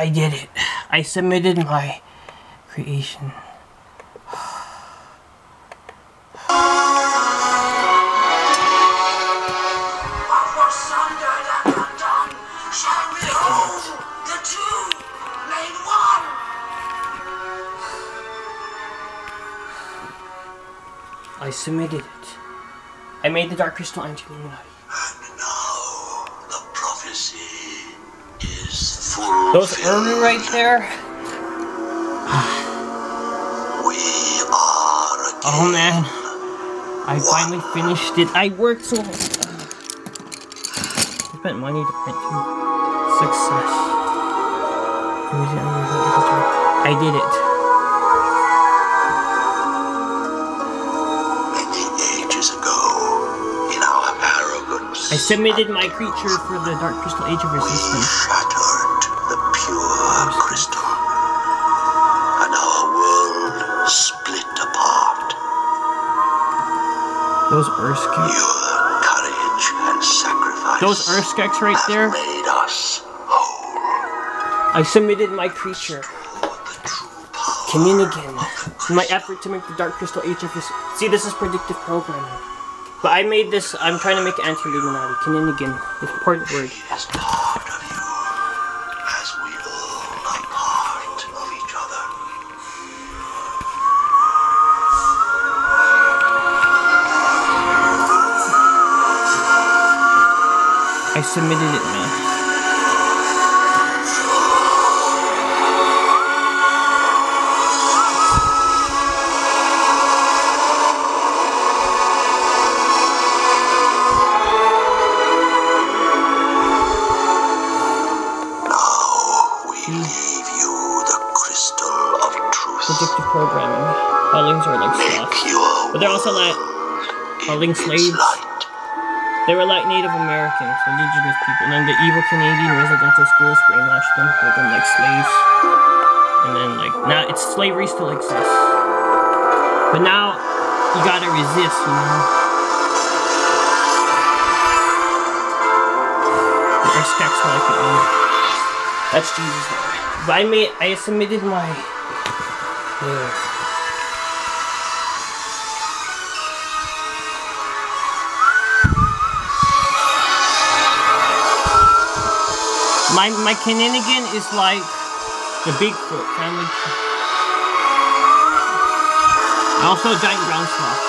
I did it. I submitted my creation. I submitted it. I made the Dark Crystal anti-Illuminati. And now the prophecy is fulfilled. Those early right there. We are again. Oh man, I finally finished it. I worked so hard. I spent money to print too. Success. I did it. I submitted my creature for the Dark Crystal Age of Resistance. We shattered the pure crystal, and our world split apart. Those Skeksis. Your courage and sacrifice. Those Skeksis right there. Made us whole. I submitted my creature, Kinninigan, in my effort to make the Dark Crystal Age of Resistance. See, this is predictive programming. But I made this, I'm trying to make it anti-Illuminati. Kinninigan. It's important word. He is part of you, as we all are part of each other. I submitted it, man. Predictive programming. Howlings are like sloths. But they're also like howling slaves. They were like Native Americans, indigenous people. And then the evil Canadian residential schools brainwashed them, made them like slaves. And then like, now it's slavery still exists. But now, you gotta resist, you know? The Skeksis-like. That's Jesus. But I submitted my... Yeah. My Kinninigan is like the Bigfoot family. Also a giant ground sloth.